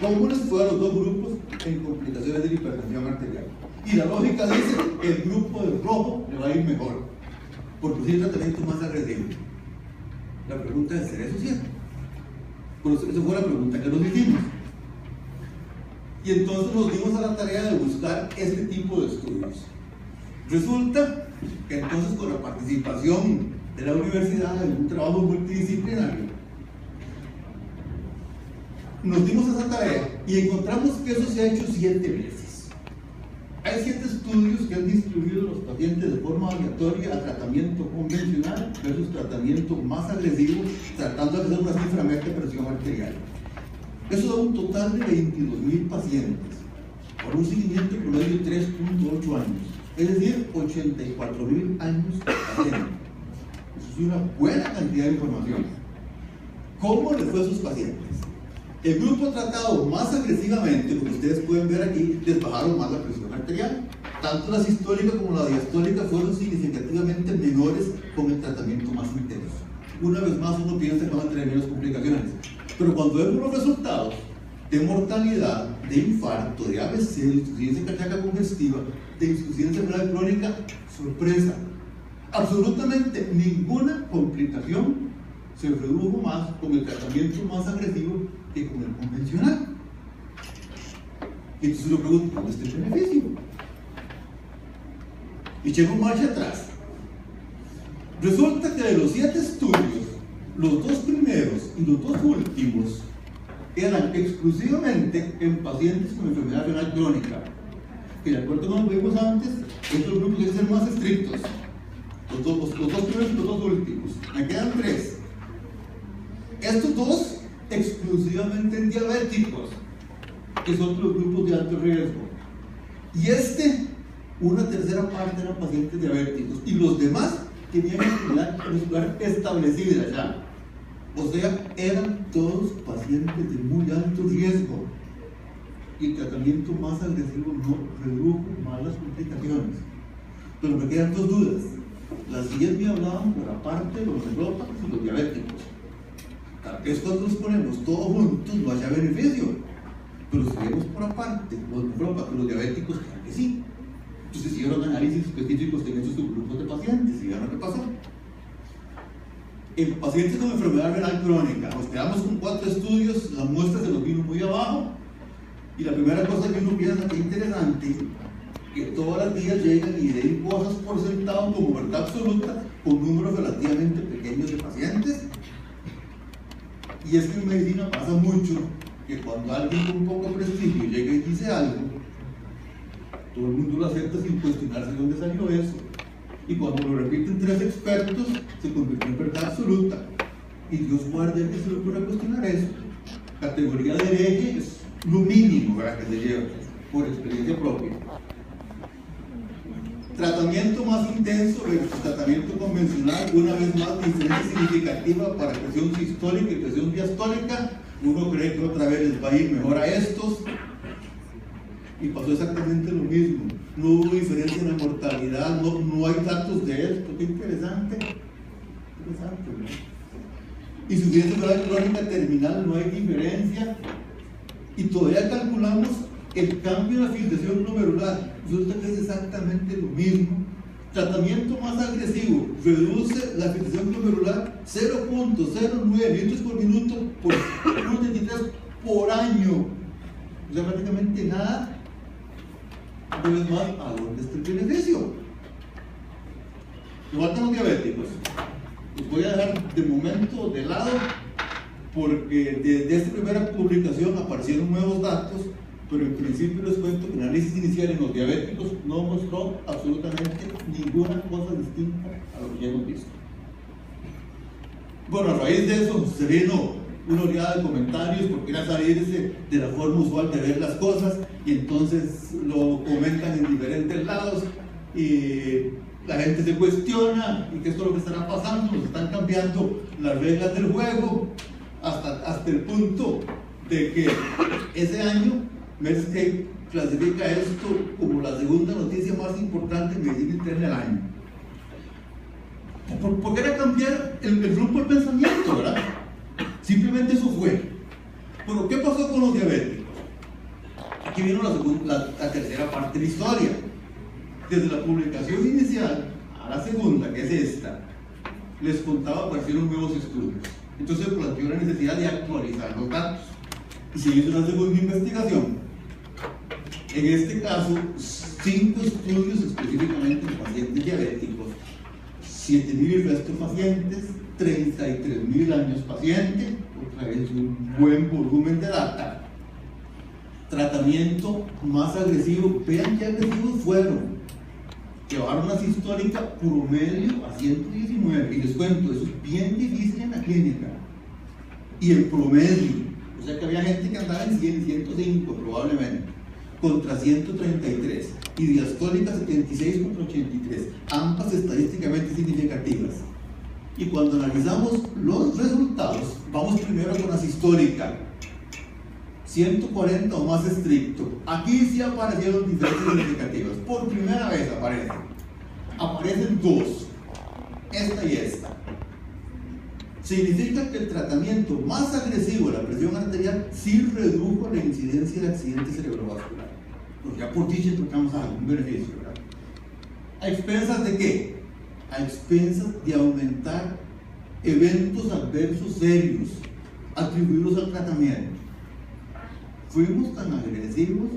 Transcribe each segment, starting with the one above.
cómo les fue a los dos grupos en complicaciones de la hipertensión arterial. Y la lógica dice que el grupo de rojo le va a ir mejor, porque tiene tratamiento más agresivo. La pregunta es, ¿será eso cierto? Pues esa fue la pregunta que nos hicimos. Y entonces nos dimos a la tarea de buscar este tipo de estudios. Resulta que entonces, con la participación de la universidad en un trabajo multidisciplinario, nos dimos esa tarea y encontramos que eso se ha hecho 7 veces. Hay 7 estudios que han distribuido los pacientes de forma aleatoria a tratamiento convencional versus tratamiento más agresivo, tratando de hacer una cifra meta de presión arterial. Eso da un total de 22.000 pacientes, por un seguimiento promedio de 3.8 años, es decir, 84.000 años paciente. Eso es una buena cantidad de información. ¿Cómo le fue a sus pacientes? El grupo tratado más agresivamente, como ustedes pueden ver aquí, les bajaron más la presión arterial. Tanto la sistólica como la diastólica fueron significativamente menores con el tratamiento más intenso. Una vez más, uno piensa que van a tener menos complicaciones. Pero cuando vemos los resultados de mortalidad, de infarto, de ABC, de insuficiencia cardíaca congestiva, de insuficiencia renal crónica, sorpresa. Absolutamente ninguna complicación se redujo más con el tratamiento más agresivo que con el convencional. Entonces lo pregunto, ¿dónde está el beneficio? Y echemos marcha atrás. Resulta que de los 7 estudios, los 2 primeros y los 2 últimos eran exclusivamente en pacientes con enfermedad renal crónica, que de acuerdo con lo que vimos antes, estos grupos deben ser más estrictos. Los dos primeros y los 2 últimos. Me quedan 3. Estos 2 exclusivamente en diabéticos, que son los grupos de alto riesgo. Y una tercera parte eran pacientes diabéticos. Y los demás tenían actividad cardiovascular establecida ya. O sea, eran todos pacientes de muy alto riesgo. Y el tratamiento más agresivo no redujo más las complicaciones. Pero me quedan 2 dudas. Las siguientes me hablaban por aparte de los neurópatas y los diabéticos. Tal vez cuando los ponemos todos juntos no haya beneficio, pero si vemos por aparte los neurópatas y los diabéticos, claro que sí. Entonces hicieron análisis específicos en esos subgrupos de pacientes y vieron qué pasó. En pacientes con enfermedad renal crónica, nos quedamos con 4 estudios, la muestra se nos vino muy abajo, y la primera cosa que uno piensa que es interesante, que todas las días llegan y den cosas por sentado como verdad absoluta, con números relativamente pequeños de pacientes. Y es que en medicina pasa mucho que cuando alguien con poco prestigio llega y dice algo, todo el mundo lo acepta sin cuestionarse de dónde salió eso. Y cuando lo repiten 3 expertos, se convirtió en verdad absoluta. Y Dios guarde que se le ocurra cuestionar eso. Categoría de hereje es lo mínimo para que se lleve, por experiencia propia. Tratamiento más intenso versus tratamiento convencional, una vez más diferencia significativa para presión sistólica y presión diastólica. Uno cree que otra vez les va a ir mejor a estos, y pasó exactamente lo mismo. No hubo diferencia en la mortalidad, no hay datos de esto. Qué interesante, ¿no? Insuficiencia renal crónica terminal, no hay diferencia, y todavía calculamos el cambio en la filtración glomerular. Resulta que es exactamente lo mismo. Tratamiento más agresivo reduce la filtración glomerular 0.09 litros por minuto por 1.23 por año. O sea, prácticamente nada. Una vez más, ¿a dónde está el beneficio? Nos faltan los diabéticos. Los voy a dejar de momento de lado, porque desde esta primera publicación aparecieron nuevos datos, pero en principio les cuento que el análisis inicial en los diabéticos no mostró absolutamente ninguna cosa distinta a lo que ya hemos visto. Bueno, a raíz de eso se vino una oleada de comentarios porque era salirse de la forma usual de ver las cosas, y entonces lo comentan en diferentes lados y la gente se cuestiona y que esto es lo que estará pasando, nos están cambiando las reglas del juego hasta el punto de que ese año Medscape clasifica esto como la segunda noticia más importante en medicina interna del año. ¿Por qué era cambiar el rumbo del pensamiento, verdad? Simplemente eso fue. Pero ¿qué pasó con los diabéticos? Aquí vino la tercera parte de la historia. Desde la publicación inicial a la segunda, que es esta, les contaba, aparecieron nuevos estudios. Entonces se planteó la necesidad de actualizar los datos. Y se hizo una segunda investigación. En este caso, 5 estudios específicamente en pacientes diabéticos, 7.000 restos pacientes, 33.000 años paciente, otra vez un buen volumen de data. Tratamiento más agresivo, vean qué agresivos fueron. Llevaron una histórica promedio a 119, y les cuento, eso es bien difícil en la clínica. Y el promedio, o sea que había gente que andaba en 100, 105 probablemente, contra 133, y diastólica 76 contra 83, ambas estadísticamente significativas. Y cuando analizamos los resultados, vamos primero con la sistólica, 140 o más estricto. Aquí sí aparecieron diferencias significativas, por primera vez aparecen 2, esta y esta. Significa que el tratamiento más agresivo de la presión arterial sí redujo la incidencia de accidente cerebrovascular. Pues ya por dicha tocamos algún beneficio, ¿verdad? ¿A expensas de qué? A expensas de aumentar eventos adversos serios atribuidos al tratamiento. Fuimos tan agresivos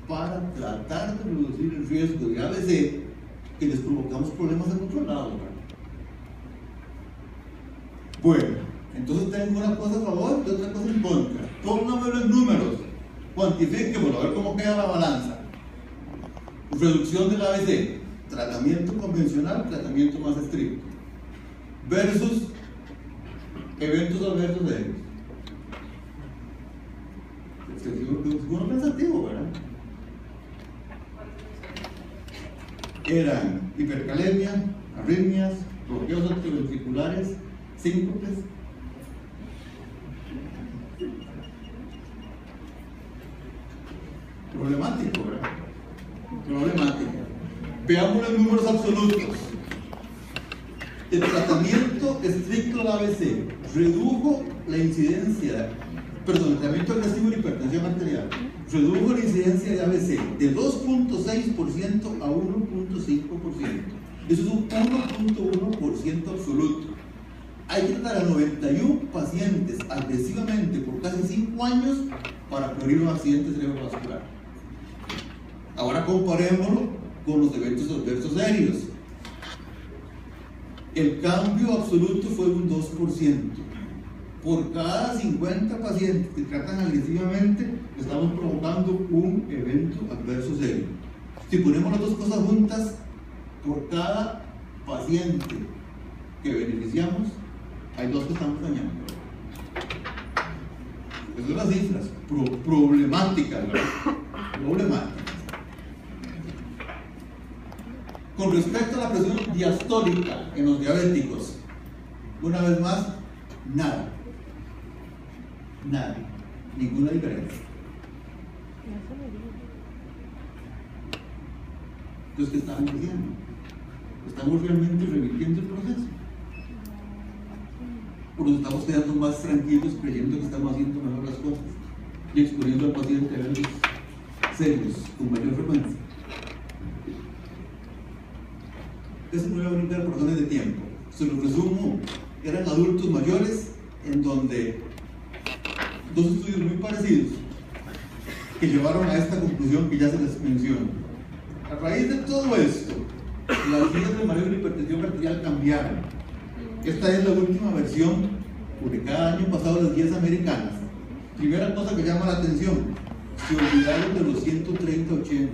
para tratar de reducir el riesgo de ABC que les provocamos problemas en otro lado, ¿verdad? Bueno, entonces tengo una cosa a favor y otra cosa en contra. Póngamelo en números, cuantifíquemelo, a ver cómo queda la balanza. Reducción del ABC, tratamiento convencional, tratamiento más estricto, versus eventos adversos serios. Es uno pensativo, ¿verdad? Eran hipercalemia, arritmias, bloqueos atrioventriculares, síncopes. Problemático, ¿verdad? Problemático. Veamos los números absolutos. El tratamiento estricto del ABC redujo la incidencia, el tratamiento agresivo de hipertensión arterial redujo la incidencia de ABC de 2.6% a 1.5%. Eso es un 1.1% absoluto. Hay que tratar a 91 pacientes agresivamente por casi 5 años para prevenir un accidente cerebrovascular. Ahora comparémoslo con los eventos adversos serios. El cambio absoluto fue un 2%. Por cada 50 pacientes que tratan agresivamente, estamos provocando un evento adverso serio. Si ponemos las dos cosas juntas, por cada paciente que beneficiamos, hay 2 que estamos dañando. Esas son las cifras problemáticas, ¿verdad? Problemáticas. Con respecto a la presión diastólica en los diabéticos, una vez más, nada, ninguna diferencia. Entonces, ¿qué estamos haciendo? ¿Estamos realmente revirtiendo el proceso? ¿O nos estamos quedando más tranquilos creyendo que estamos haciendo mejor las cosas y exponiendo al paciente a eventos serios con mayor frecuencia? Eso no voy a brincar por razones de tiempo. Se lo resumo, eran adultos mayores en donde 2 estudios muy parecidos que llevaron a esta conclusión que ya se les mencionó. A raíz de todo esto, las guías de manejo de hipertensión arterial cambiaron. Esta es la última versión publicada el año pasado, las guías americanas. Primera cosa que llama la atención, se olvidaron de los 130-80.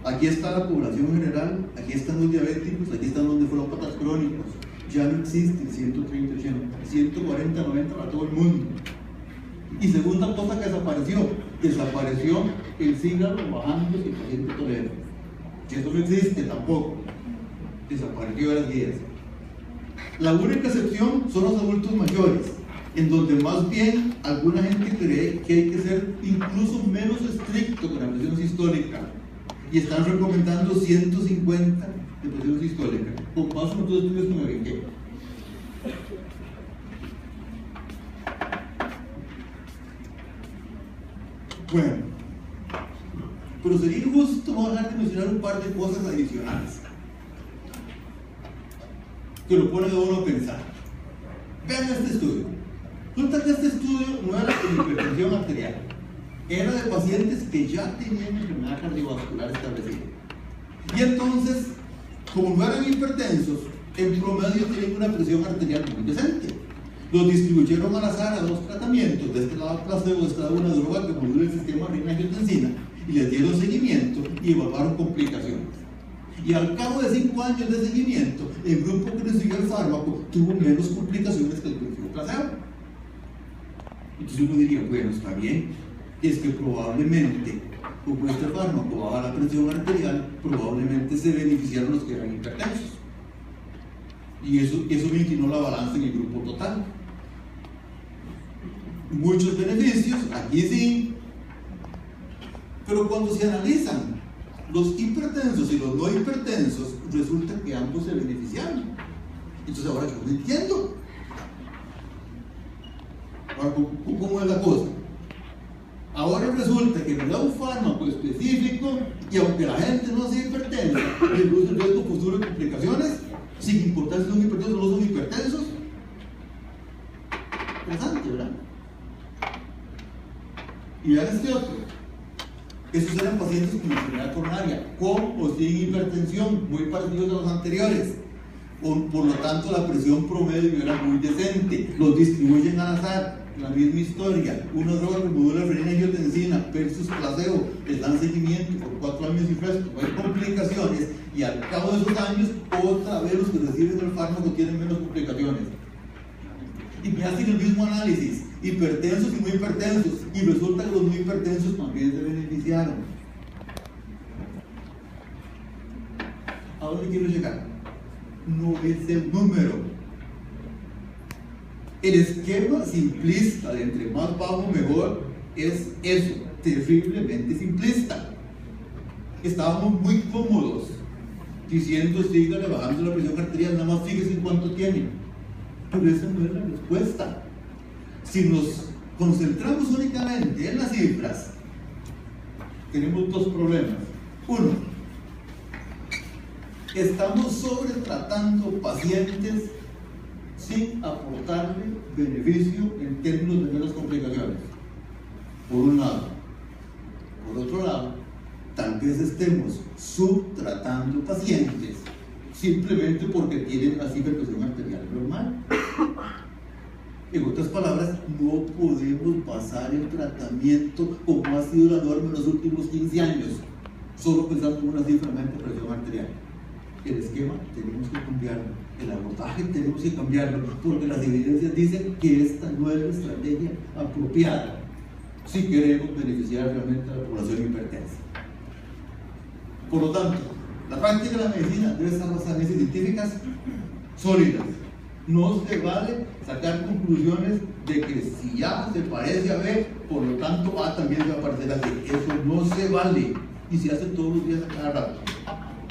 Aquí está la población general, aquí están los diabéticos, aquí están los nefrópatas crónicos. Ya no existe el 130-80, 140-90 para todo el mundo. Y segunda cosa que desapareció el sígalo bajando si el paciente tolera. Que eso no existe tampoco. Desapareció de las guías. La única excepción son los adultos mayores, en donde más bien alguna gente cree que hay que ser incluso menos estricto con la presión sistólica y están recomendando 150 de presión sistólica. Con paso a los 2 estudios que me brinqué. Bueno, Pero sería injusto no dejar de mencionar un par de cosas adicionales que lo ponen a uno a pensar. Vean este estudio. Resulta que este estudio no era de hipertensión arterial, era de pacientes que ya tenían enfermedad cardiovascular establecida. Y entonces, como no eran hipertensos, en promedio tienen una presión arterial muy decente. Los distribuyeron al azar a 2 tratamientos, de este lado placebo, de este lado una droga que modula el sistema renina-angiotensina, y les dieron seguimiento y evaluaron complicaciones. Y al cabo de 5 años de seguimiento, el grupo que recibió el fármaco tuvo menos complicaciones que el que recibió placebo. Entonces uno diría, bueno, está bien, es que probablemente, como este fármaco baja la presión arterial, probablemente se beneficiaron los que eran hipertensos. Y eso me inclinó la balanza en el grupo total. Muchos beneficios, aquí sí, pero cuando se analizan los hipertensos y los no hipertensos, resulta que ambos se beneficiaron. Entonces ahora yo no entiendo. Ahora, ¿cómo es la cosa? Ahora resulta que me da un fármaco específico y aunque la gente no sea hipertensa, reduce el riesgo futuro de complicaciones, sin importar si son hipertensos o no son hipertensos. Interesante, ¿verdad? Y vean este otro. Esos eran pacientes con enfermedad coronaria, con o sin hipertensión, muy parecidos a los anteriores. Por lo tanto, la presión promedio era muy decente. Los distribuyen al azar, la misma historia. Una droga que modula renina-angiotensina versus placebo, les dan seguimiento por 4 años y resto, no hay complicaciones. Y al cabo de esos años, otra vez los que reciben el fármaco tienen menos complicaciones. Y me hacen el mismo análisis, hipertensos y no hipertensos, y resulta que los no hipertensos también se beneficiaron. ¿A dónde quiero llegar? No es el número. El esquema simplista de entre más bajo mejor es eso, terriblemente simplista. Estábamos muy cómodos diciendo sígale bajando la presión arterial, nada más fíjese en cuánto tiene. Pero esa no es la respuesta. Si nos concentramos únicamente en las cifras, tenemos 2 problemas. Uno, estamos sobretratando pacientes sin aportarle beneficio en términos de menos complicaciones, por un lado. Por otro lado, tal vez estemos subtratando pacientes simplemente porque tienen así hipertensión arterial normal. En otras palabras, no podemos basar el tratamiento como ha sido la norma en los últimos 15 años, solo pensando en una cifra de presión arterial. El esquema tenemos que cambiarlo, el abordaje tenemos que cambiarlo, porque las evidencias dicen que esta no es la estrategia apropiada si queremos beneficiar realmente a la población hipertensa. Por lo tanto, la práctica de la medicina debe estar basada en evidencias científicas sólidas. No se vale sacar conclusiones de que si A se parece a B, por lo tanto A también se va a parecer a C. Eso no se vale y se hace todos los días a cada rato.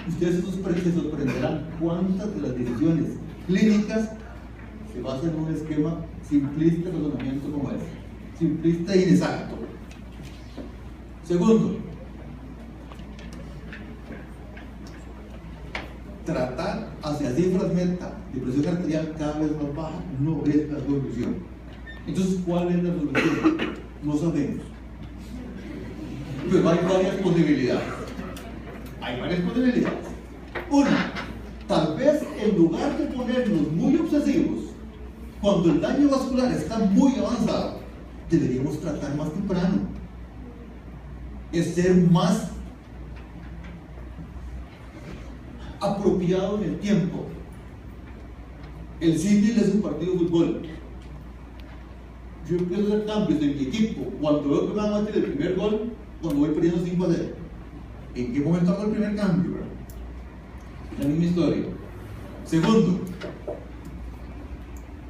Ustedes se sorprenderán cuántas de las decisiones clínicas se basan en un esquema simplista de razonamiento como ese, simplista e inexacto. Segundo, tratar hacia cifras meta de presión arterial cada vez más baja no es la solución. Entonces, ¿cuál es la solución? No sabemos. Pero hay varias posibilidades. Una, tal vez en lugar de ponernos muy obsesivos, cuando el daño vascular está muy avanzado, deberíamos tratar más temprano. Es ser más apropiado en el tiempo. El símil es un partido de fútbol. Yo empiezo a hacer cambios en mi equipo cuando veo que me van a meter el primer gol, cuando voy perdiendo 5-0. ¿En qué momento hago el primer cambio? La misma historia. Segundo,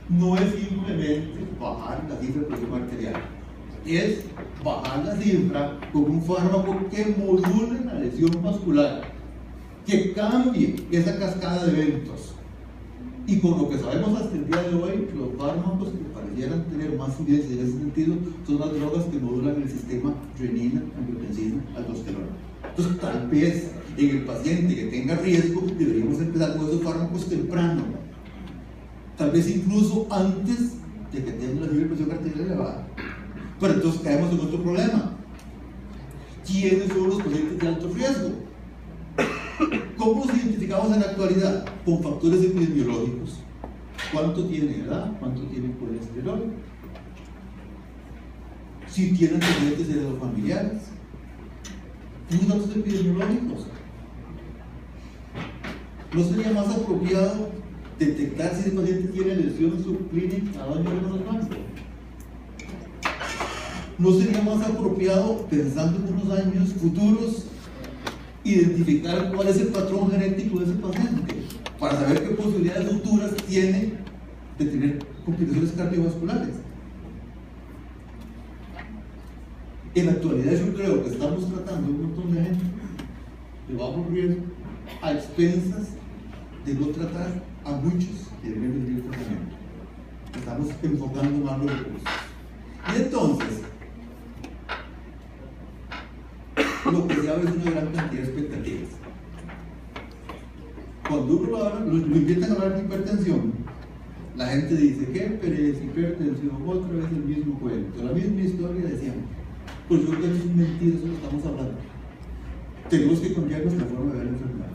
no es simplemente bajar la cifra de presión arterial, es bajar la cifra con un fármaco que module la lesión vascular, que cambie esa cascada de eventos. Y con lo que sabemos hasta el día de hoy, los fármacos que parecieran tener más evidencia en ese sentido son las drogas que modulan el sistema renina, angiotensina, aldosterona. Entonces, tal vez en el paciente que tenga riesgo, deberíamos empezar con esos fármacos temprano. Tal vez incluso antes de que tenga la presión arterial elevada. Pero entonces caemos en otro problema. ¿Quiénes son los pacientes de alto riesgo? ¿Cómo los identificamos en la actualidad? Con factores epidemiológicos. ¿Cuánto tiene edad? ¿Cuánto tiene colesterol? Si tienen antecedentes heredofamiliares. Unos datos epidemiológicos. ¿No sería más apropiado detectar si el paciente tiene lesión subclínica a daño renal? ¿No sería más apropiado, pensando en unos años futuros, identificar cuál es el patrón genético de ese paciente para saber qué posibilidades futuras tiene de tener complicaciones cardiovasculares? En la actualidad yo creo que estamos tratando un montón de gente de bajo riesgo a expensas de no tratar a muchos que deben recibir tratamiento. Estamos enfocando más los recursos. Y entonces, lo que se abre es una gran cantidad de expectativas. Cuando uno lo invitan a hablar de hipertensión, la gente dice, ¿qué pereza, hipertensión? Otra vez el mismo cuento, la misma historia de siempre. Pues yo creo que es mentira, eso lo estamos hablando. Tenemos que cambiar nuestra forma de ver la enfermedad.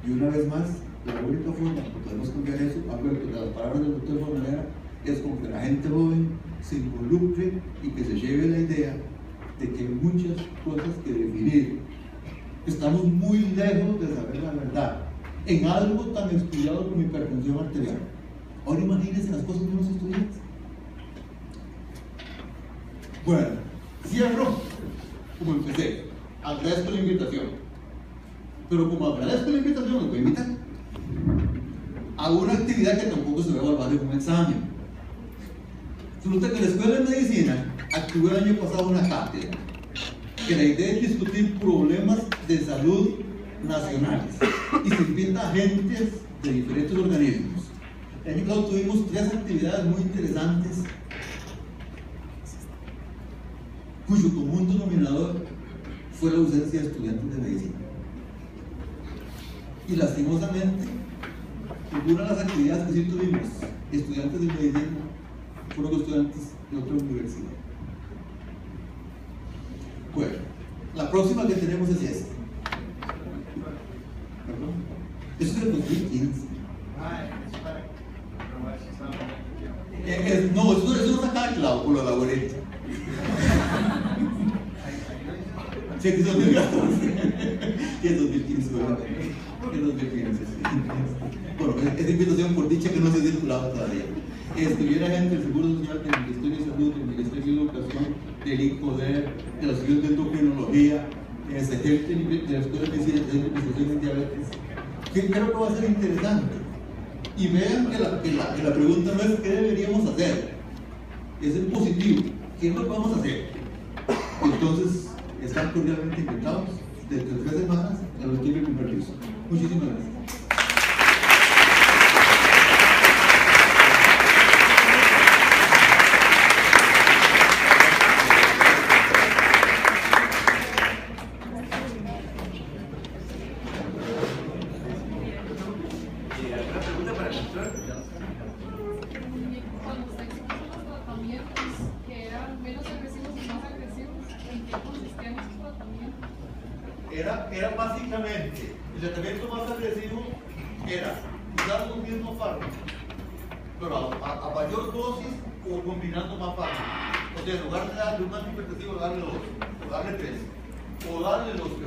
Y una vez más, la única forma que podemos cambiar eso, acuérdense de las palabras del doctor Fornalera, es con que la gente joven se involucre y que se lleve la idea de que hay muchas cosas que definir. Estamos muy lejos de saber la verdad en algo tan estudiado como hipertensión arterial. Ahora imagínense las cosas que unos estudiantes. Bueno, cierro como empecé. Agradezco la invitación. Pero como agradezco la invitación, los voy a invitar a una actividad que tampoco se va a evaluar en un examen. Resulta que la Escuela de Medicina activó el año pasado una cátedra que la idea es discutir problemas de salud nacionales y se invita a agentes de diferentes organismos. El año pasado tuvimos 3 actividades muy interesantes cuyo común denominador fue la ausencia de estudiantes de medicina. Y lastimosamente, algunas de las actividades que sí tuvimos estudiantes de medicina fueron estudiantes de otra universidad. Bueno, la próxima que tenemos es esta. ¿Perdón? Eso es del 2015. No, eso no está claro por lo laboratorio. Sí, es 2014. Y es 2015, ¿verdad? Es 2015. Bueno, esta invitación por dicha que no se ha circulado todavía. Estuviera gente del Seguro Social, del Ministerio de Salud, del Ministerio de Educación, del INCODER, de la Asociación de Endocrinología, de la Escuela de Medicina de Administración de Diabetes. Que creo que va a ser interesante. Y vean que la pregunta no es qué deberíamos hacer, es el positivo, qué es lo que vamos a hacer. Entonces, están cordialmente invitados dentro de 3 semanas a los estudios con permiso. Muchísimas gracias. Era básicamente, el tratamiento más agresivo era usar los mismos fármacos, pero a mayor dosis o combinando más fármacos. O sea, en lugar de darle un antihipertensivo, darle 2, o darle 3, o darle los